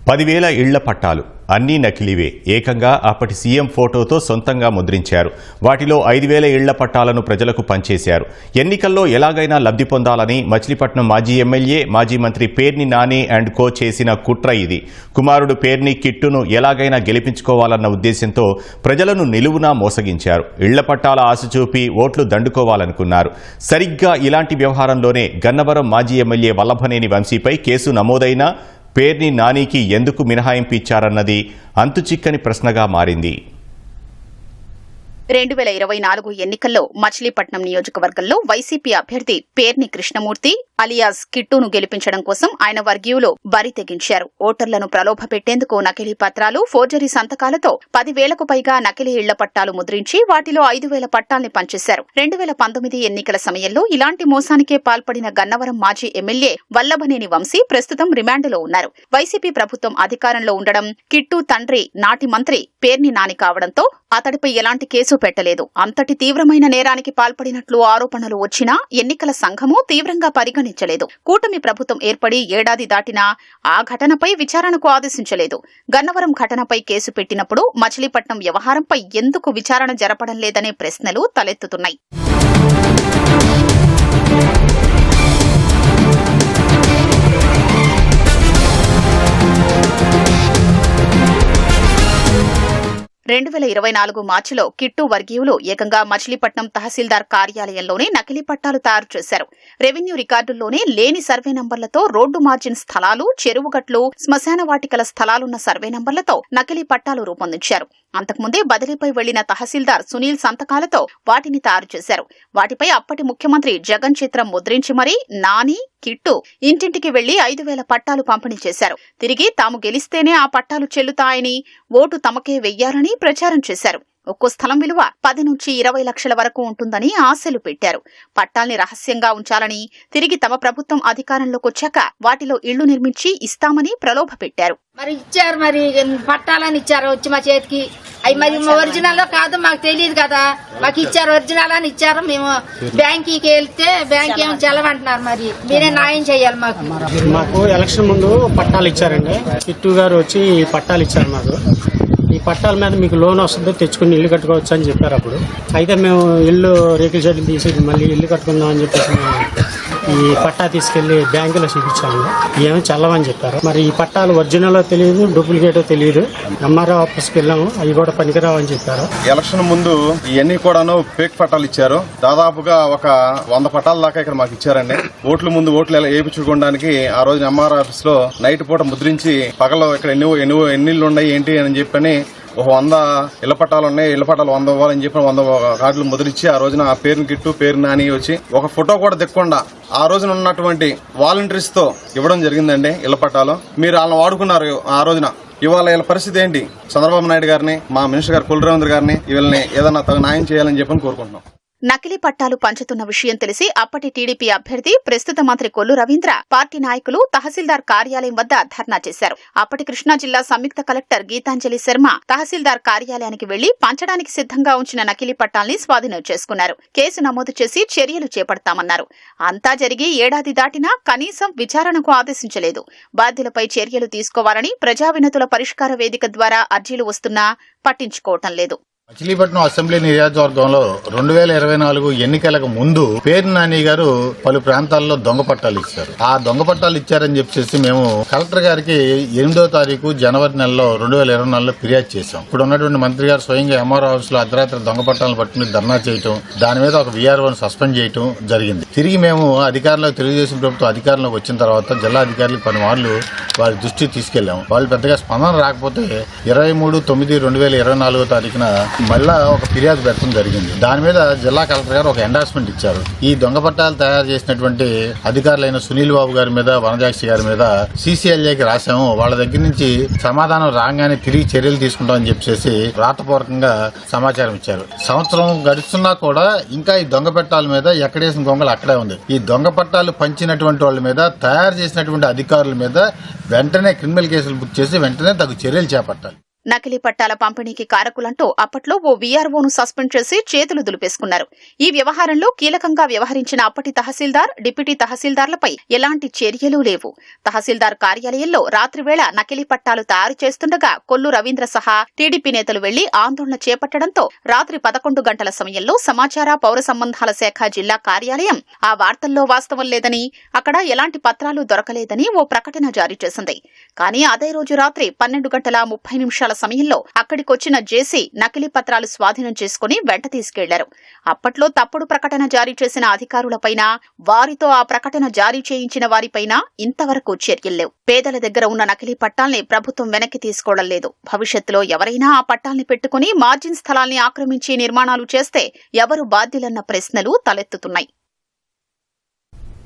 10,000 ఇళ్ల పట్టాలు అన్నీ నకిలీవే. ఏకంగా అప్పటి సీఎం ఫోటోతో సొంతంగా ముద్రించారు. వాటిలో 5,000 ఇళ్ల పట్టాలను ప్రజలకు పంచేశారు. ఎన్నికల్లో ఎలాగైనా లబ్ధి పొందాలని మచిలీపట్నం మాజీ ఎమ్మెల్యే, మాజీ మంత్రి పేర్ని నాని అండ్ కో చేసిన కుట్ర ఇది. కుమారుడు పేర్ని కిట్టును ఎలాగైనా గెలిపించుకోవాలన్న ఉద్దేశంతో ప్రజలను నిలువునా మోసగించారు. ఇళ్ల పట్టాల ఆశ చూపి ఓట్లు దండుకోవాలనుకున్నారు. సరిగ్గా ఇలాంటి వ్యవహారంలోనే గన్నవరం మాజీ ఎమ్మెల్యే వల్లభనేని వంశీపై కేసు నమోదైనా పేర్ని నానికి ఎందుకు మినహాయింపు ఇచ్చారన్నది అంతుచిక్కని ప్రశ్నగా మారింది. 2024 ఎన్నికల్లో మచిలీపట్నం నియోజకవర్గంలో వైసీపీ అభ్యర్థి పేర్ని కృష్ణమూర్తి అలియాస్ కిట్టును గెలిపించడం కోసం ఆయన వర్గీయులు బరి తెగించారు. ఓటర్లను ప్రలోభ పెట్టేందుకు నకిలీ పత్రాలు, ఫోర్జరీ సంతకాలతో 10,000కు పైగా నకిలీ ఇళ్ల పట్టాలు ముద్రించి వాటిలో 5,000 పట్టాల్ని పంచేశారు. 2019 ఎన్నికల సమయంలో ఇలాంటి మోసానికే పాల్పడిన గన్నవరం మాజీ ఎమ్మెల్యే వల్లభనేని వంశీ ప్రస్తుతం రిమాండ్లో ఉన్నారు. వైసీపీ ప్రభుత్వం అధికారంలో ఉండడం, కిట్టు తండ్రి నాటి మంత్రి పేర్ని నాని కావడంతో అతడిపై ఎలాంటి కేసు పెట్టలేదు. అంతటి తీవ్రమైన నేరానికి పాల్పడినట్లు ఆరోపణలు వచ్చినా ఎన్నికల సంఘము తీవ్రంగా పరిగణించలేదు. కూటమి ప్రభుత్వం ఏర్పడి ఏడాది దాటినా ఆ ఘటనపై విచారణకు ఆదేశించలేదు. గన్నవరం ఘటనపై కేసు పెట్టినప్పుడు మచిలీపట్నం వ్యవహారంపై ఎందుకు విచారణ జరపడం లేదనే ప్రశ్నలు తలెత్తుతున్నాయి. మార్చిలో కిట్టు వర్గీయులు ఏకంగా మచిలీపట్నం తహసీల్దార్ కార్యాలయంలోనే నకిలీ పట్టాలు తయారు చేశారు. రెవెన్యూ రికార్డుల్లోనే లేని సర్వే నంబర్లతో రోడ్డు మార్జిన్ స్థలాలు, చెరువుగట్లు, శ్మశాన వాటికల స్థలాలున్న సర్వే నంబర్లతో నకిలీ పట్టాలు రూపొందించారు. అంతకుముందే బదిలీపై వెళ్లిన తహసీల్దార్ సునీల్ సంతకాలతో వాటిని తయారు చేశారు. వాటిపై అప్పటి ముఖ్యమంత్రి జగన్ చిత్రం ముద్రించి మరీ నాని, కిట్టు ఇంటింటికి వెళ్లి 5,000 పట్టాలు పంపిణీ చేశారు. తిరిగి తాము గెలిస్తేనే ఆ పట్టాలు చెల్లుతాయని, ఓటు తమకే వెయ్యాలని ప్రచారం చేశారు. ఒక్కో స్థలం విలువ 10 నుంచి 20 లక్షల వరకు ఉంటుందని ఆశలు పెట్టారు. పట్టాల్ని రహస్యంగా ఉంచాలని, తిరిగి తమ ప్రభుత్వం అధికారంలోకి వచ్చాక వాటిలో ఇళ్లు నిర్మించి ఇస్తామని ప్రలోభ పెట్టారు. మరి ఇచ్చారు, మరి పట్టాలని ఇచ్చారు వచ్చి మా చేతికి. అవి మరి ఒరిజినల్ కాదు మాకు తెలియదు కదా, మాకు ఇచ్చారు ఒరిజినల్ అని ఇచ్చారు. మేము బ్యాంకీకి వెళ్తే బ్యాంక్ ఏమో చెల్లమంటున్నారు. మరి మీరే న్యాయం చేయాలి. మాకు ఎలక్షన్ ముందు పట్టాలు ఇచ్చారండి. కిట్టు గారు వచ్చి పట్టాలు ఇచ్చారు మాకు. ఈ పట్టాల మీద మీకు లోన్ వస్తుందో తెచ్చుకుని ఇల్లు కట్టుకోవచ్చు అని చెప్పారు అప్పుడు. అయితే మేము ఇల్లు రేకుల షెడ్లు తీసి మళ్ళీ ఇల్లు కట్టుకుందాం అని చెప్పేసి ఈ పట్టా తీసుకెళ్లి బ్యాంకులో చూపించాము. ఏమో చల్లవని చెప్పారు. మరి ఈ పట్టాలు ఒరిజినల్ తెలియదు, డూప్లికేటో తెలియదు. ఎంఆర్ఓ ఆఫీస్కి వెళ్ళాము, అవి కూడా పనికిరావని చెప్పారు. ఎలక్షన్ ముందు ఇవన్నీ కూడాను ఫేక్ పట్టాలు ఇచ్చారు. దాదాపుగా ఒక 100 పట్టాల దాకా ఇక్కడ మాకు ఇచ్చారండి. ఓట్ల ముందు ఓట్లు వేయించుకోవడానికి ఆ రోజు ఎంఆర్ఓ ఆఫీస్ లో నైట్ పూట ముద్రించి పగలో ఇక్కడ ఎన్ని ఇళ్ళు ఉన్నాయి ఏంటి అని చెప్పని ఒక 100 ఇళ్ల పట్టాలు ఉన్నాయి, ఇళ్ల పట్టాలు 100 ఇవ్వాలని చెప్పి 100 కార్డులు ముద్రించి ఆ రోజున ఆ పేరుని కిట్టు, పేరు నాని వచ్చి ఒక ఫోటో కూడా దిక్కుండా ఆ రోజున ఉన్నటువంటి వాలంటీర్స్ తో ఇవ్వడం జరిగిందండి ఇళ్ల పట్టాలు. మీరు వాళ్ళని వాడుకున్నారు ఆ రోజున. ఇవాళ వీళ్ళ పరిస్థితి ఏంటి? చంద్రబాబు నాయుడు గారిని, మా మినిస్టర్ గారు కొల్లు రవీంద్ర గారిని వీళ్ళని ఏదైనా న్యాయం చేయాలని చెప్పని కోరుకుంటున్నాం. నకిలీ పట్టాలు పంచుతున్న విషయం తెలిసి అప్పటి టీడీపీ అభ్యర్థి, ప్రస్తుత మంత్రి కొల్లు రవీంద్ర, పార్టీ నాయకులు తహసీల్దార్ కార్యాలయం వద్ద ధర్నా చేశారు. అప్పటి కృష్ణా జిల్లా సంయుక్త కలెక్టర్ గీతాంజలి శర్మ తహసీల్దార్ కార్యాలయానికి వెళ్లి పంచడానికి సిద్ధంగా ఉంచిన నకిలీ పట్టాల్ని స్వాధీనం చేసుకున్నారు. కేసు నమోదు చేసి చర్యలు చేపడతామన్నారు. అంతా జరిగి ఏడాది దాటినా కనీసం విచారణకు ఆదేశించలేదు. బాధ్యులపై చర్యలు తీసుకోవాలని ప్రజా వినతుల పరిష్కార వేదిక ద్వారా అర్జీలు వస్తున్నా పట్టించుకోవటం లేదు. మచిలీపట్నం అసెంబ్లీ నియోజకవర్గంలో 2024 ఎన్నికలకు ముందు పేర్ని నాని గారు పలు ప్రాంతాల్లో దొంగ పట్టాలు ఇచ్చారు. ఆ దొంగ పట్టాలు ఇచ్చారని చెప్పేసి మేము కలెక్టర్ గారికి 8వ తారీఖు జనవరి నెలలో 2024లో ఫిర్యాదు చేశాం. ఇప్పుడు ఉన్నటువంటి మంత్రి గారు స్వయంగా ఎంఆర్ఓ ఆఫీస్ లో అర్ధరాత్రి దొంగ పట్టాలను పట్టుకుని ధర్నా చేయటం, దాని మీద ఒక VROని సస్పెండ్ చేయటం జరిగింది. తిరిగి మేము అధికారంలో తెలుగుదేశం ప్రభుత్వం అధికారంలోకి వచ్చిన తర్వాత జిల్లా అధికారులకు పలుమార్లు వారి దృష్టికి తీసుకెళ్లాము. వాళ్ళు పెద్దగా స్పందన రాకపోతే 23/9/2024 తారీఖున మళ్ళా ఒక ఫిర్యాదు పెట్టడం జరిగింది. దాని మీద జిల్లా కలెక్టర్ గారు ఒక ఎండార్స్మెంట్ ఇచ్చారు. ఈ దొంగ పట్టాలు తయారు చేసినటువంటి అధికారులైన సునీల్ బాబు గారి మీద, వనజాక్షి గారి మీద CCLAకి రాశాము. వాళ్ళ దగ్గర నుంచి సమాధానం రాగానే తిరిగి చర్యలు తీసుకుంటామని చెప్పేసి రాతపూర్వకంగా సమాచారం ఇచ్చారు. సంవత్సరం గడుస్తున్నా కూడా ఇంకా ఈ దొంగ పట్టాల మీద ఎక్కడేసిన గొంగలు అక్కడే ఉంది. ఈ దొంగ పట్టాలు పంచినటువంటి వాళ్ళ మీద, తయారు చేసినటువంటి అధికారుల మీద వెంటనే క్రిమినల్ కేసులు బుక్ చేసి వెంటనే తగు చర్యలు చేపట్టాలి. నకిలీ పట్టాల పంపిణీకి కారకులంటూ అప్పట్లో ఓ వీఆర్ఓను సస్పెండ్ చేసి చేతులు దులిపేసుకున్నారు. ఈ వ్యవహారంలో కీలకంగా వ్యవహరించిన అప్పటి తహసీల్దార్, డిప్యూటీ తహసీల్దార్లపై ఎలాంటి చర్యలు లేవు. తహసీల్దార్ కార్యాలయంలో రాత్రివేళ నకిలీ పట్టాలు తయారు చేస్తుండగా కొల్లు రవీంద్ర సహా టీడీపీ నేతలు వెళ్లి ఆందోళన చేపట్టడంతో రాత్రి 11 గంటల సమయంలో సమాచార పౌర సంబంధాల శాఖ జిల్లా కార్యాలయం ఆ వార్తల్లో వాస్తవం లేదని, అక్కడ ఎలాంటి పత్రాలు దొరకలేదని ఓ ప్రకటన జారీ చేసింది. కానీ అదే రోజు రాత్రి 12:30 సమయంలో అక్కడికొచ్చిన జేసీ నకిలీ పత్రాలు స్వాధీనం చేసుకుని వెంట తీసుకెళ్లారు. అప్పట్లో తప్పుడు ప్రకటన జారీ చేసిన అధికారులపైన, వారితో ఆ ప్రకటన జారీ చేయించిన వారిపైన ఇంతవరకు చర్యల్లేవు. పేదల దగ్గర ఉన్న నకిలీ పట్టాల్ని ప్రభుత్వం వెనక్కి తీసుకోవడం లేదు. భవిష్యత్తులో ఎవరైనా ఆ పట్టాల్ని పెట్టుకుని మార్జిన్ స్థలాల్ని ఆక్రమించి నిర్మాణాలు చేస్తే ఎవరు బాధ్యులన్న ప్రశ్నలు తలెత్తుతున్నాయి.